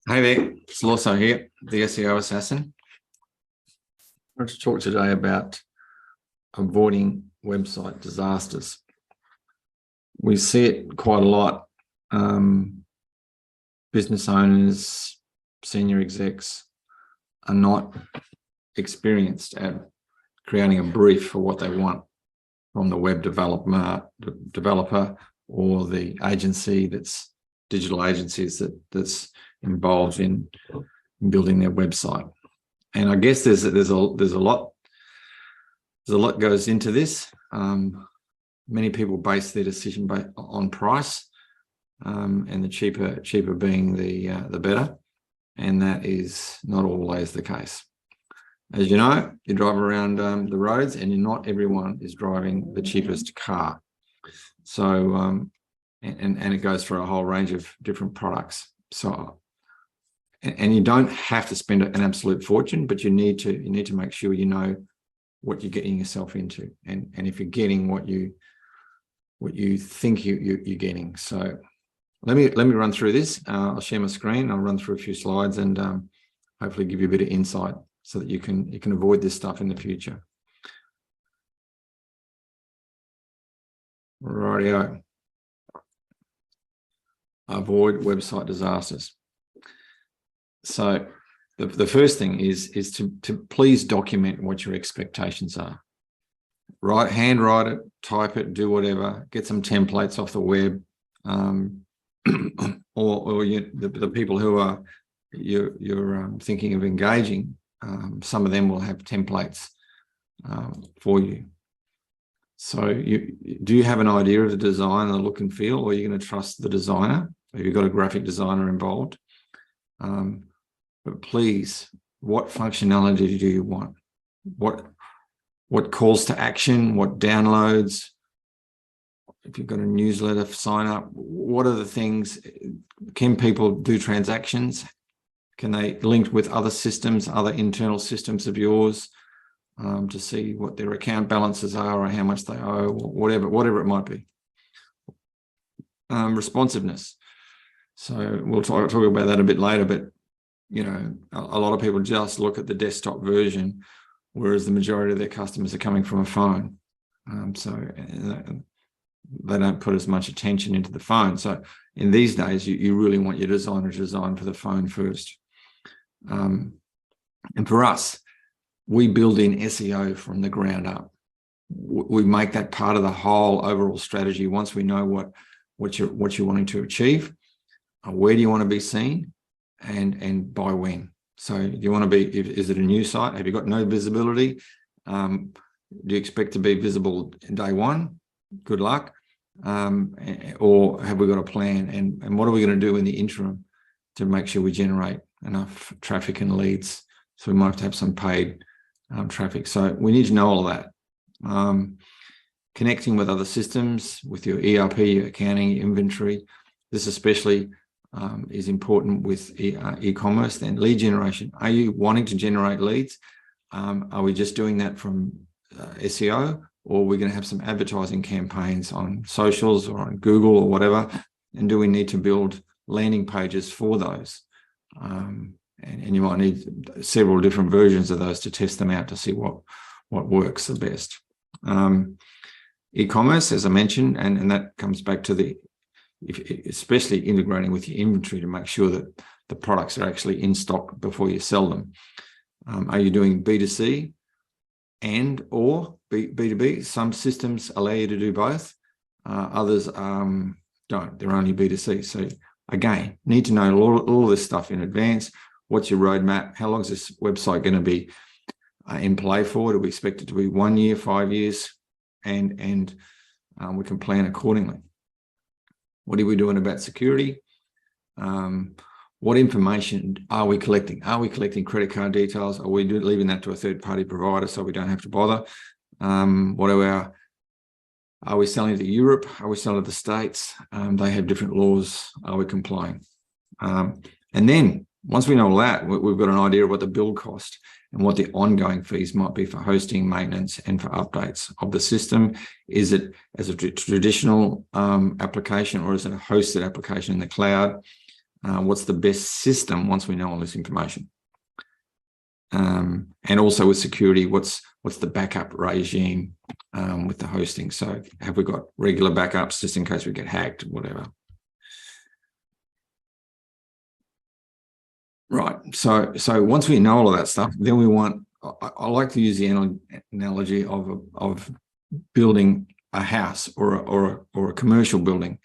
Hey there, it's Lawso here, the SEO Assassin. I want to talk today about avoiding website disasters. We see it quite a lot. Business owners, senior execs are not experienced at creating a brief for what they want from the web developer or the agency digital agencies that's involved in building their website. And I guess there's a lot goes into this. Many people base their decision on price, and the cheaper being the better, and that is not always the case. As you know, you drive around the roads, and not everyone is driving the cheapest car. So and it goes for a whole range of different products. So, and you don't have to spend an absolute fortune, but you need to make sure you know what you're getting yourself into, and if you're getting what you think you're getting. So let me run through this. I'll share my screen. I'll run through a few slides and hopefully give you a bit of insight so that you can avoid this stuff in the future. Rightio. Avoid website disasters. So the first thing is to please document what your expectations are. Handwrite it, type it, do whatever, get some templates off the web, or the people who are you're thinking of engaging. Some of them will have templates for you. So do you have an idea of the design, the look and feel, or are you going to trust the designer? Have you got a graphic designer involved? But please, what functionality do you want? What calls to action? What downloads? If you've got a newsletter sign up, what are the things? Can people do transactions? Can they link with other systems, other internal systems of yours, to see what their account balances are or how much they owe, or whatever it might be. Responsiveness. So we'll talk about that a bit later, but a lot of people just look at the desktop version, whereas the majority of their customers are coming from a phone. So they don't put as much attention into the phone. So in these days, you really want your designer to design for the phone first. And for us, we build in SEO from the ground up. We make that part of the whole overall strategy. Once we know what you're wanting to achieve, where do you want to be seen, and by when. So do you want to be? Is it a new site? Have you got no visibility? Do you expect to be visible day one? Good luck. Or have we got a plan? And what are we going to do in the interim to make sure we generate enough traffic and leads? So we might have to have some paid traffic. So we need to know all of that. Connecting with other systems, with your ERP, your accounting, your inventory. This especially is important with e-commerce. Then lead generation. Are you wanting to generate leads? Are we just doing that from SEO, or are we going to have some advertising campaigns on socials or on Google or whatever? And do we need to build landing pages for those? And you might need several different versions of those to test them out to see what works the best. E-commerce, as I mentioned, and that comes back to especially integrating with your inventory to make sure that the products are actually in stock before you sell them. Are you doing B2C or B2B? Some systems allow you to do both. Others don't. They're only B2C. So again, need to know all this stuff in advance. What's your roadmap? How long is this website going to be in play for? Do we expect it to be 1 year, 5 years? And we can plan accordingly. What are we doing about security? What information are we collecting? Are we collecting credit card details? Are we leaving that to a third-party provider so we don't have to bother? Are we selling to Europe? Are we selling to the States? They have different laws. Are we complying? And then once we know all that, we've got an idea of what the build cost and what the ongoing fees might be for hosting, maintenance, and for updates of the system. Is it as a traditional application, or is it a hosted application in the cloud? what's the best system once we know all this information. And also with security, what's the backup regime with the hosting? So have we got regular backups just in case we get hacked, whatever? Right. So once we know all of that stuff, then we want, I like to use the analogy of building a house or a commercial building.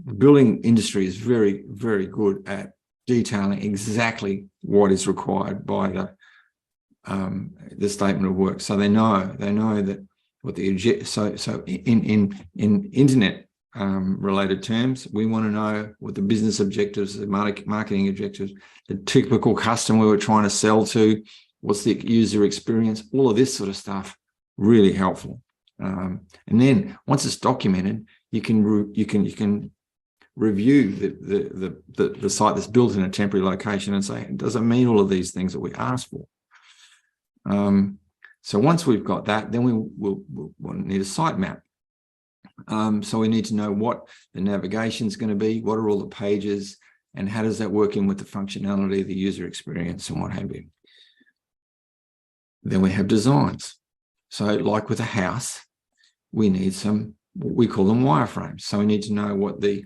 The building industry is very, very good at detailing exactly what is required by the statement of work. So they know that what the so in internet related terms, we want to know what the business objectives, the marketing objectives, the typical customer we're trying to sell to, what's the user experience, all of this sort of stuff, really helpful. And then once it's documented, you can review the site that's built in a temporary location and say, does it mean all of these things that we asked for? So once we've got that, then we'll need a site map. So we need to know what the navigation is going to be, what are all the pages, and how does that work in with the functionality, the user experience, and what have you. Then we have designs. So like with a house, we need we call them wireframes. So we need to know what the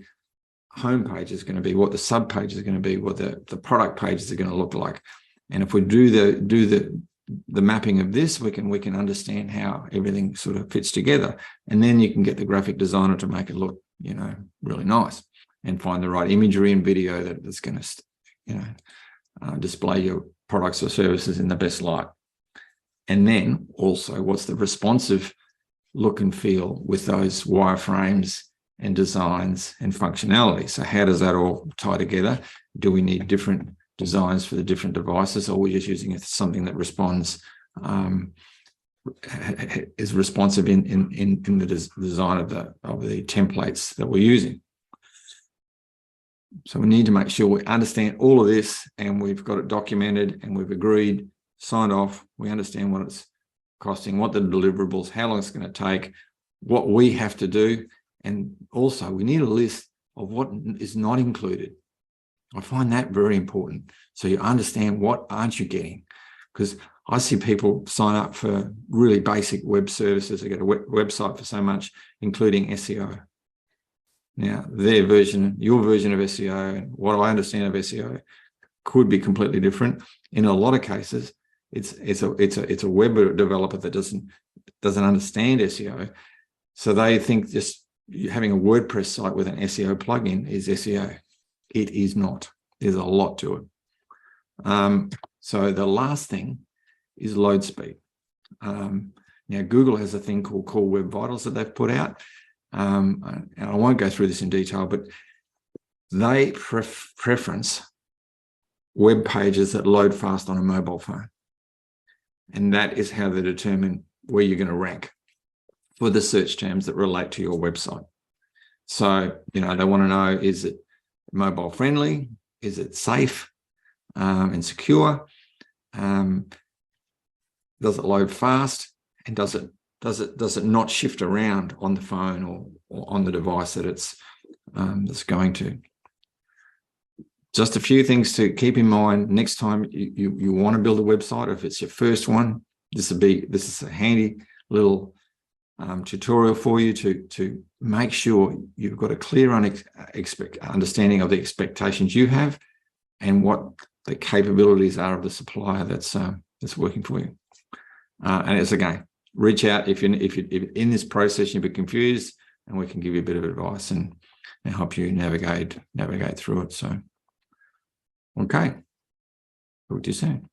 home page is going to be, what the sub page is going to be, what the product pages are going to look like. And if we do the mapping of this, we can understand how everything sort of fits together. And then you can get the graphic designer to make it look, really nice, and find the right imagery and video that's going to, display your products or services in the best light. And then also, what's the responsive look and feel with those wireframes and designs and functionality? So how does that all tie together? Do we need different designs for the different devices, or we're just using something that responds, is responsive in the design of the templates that we're using? So we need to make sure we understand all of this, and we've got it documented, and we've agreed, signed off. We understand what it's costing, what the deliverables, how long it's going to take, what we have to do, and also we need a list of what is not included. I find that very important. So you understand what aren't you getting, because I see people sign up for really basic web services. They get a website for so much, including SEO. Now, your version of SEO, and what I understand of SEO could be completely different. In a lot of cases, it's a web developer that doesn't understand SEO, so they think just having a WordPress site with an SEO plugin is SEO. It is not. There's a lot to it. So the last thing is load speed. Now, Google has a thing called Core Web Vitals that they've put out. And I won't go through this in detail, but they preference web pages that load fast on a mobile phone. And that is how they determine where you're going to rank for the search terms that relate to your website. So, they want to know, is it mobile friendly? Is it safe and secure? Does it load fast? And does it not shift around on the phone or on the device that it's that's going to? Just a few things to keep in mind next time you want to build a website. If it's your first one, this is a handy little tutorial for you to make sure you've got a clear understanding of the expectations you have and what the capabilities are of the supplier that's working for you. And it's, again, reach out if in this process you've been confused, and we can give you a bit of advice and help you navigate through it. So, okay, talk to you soon.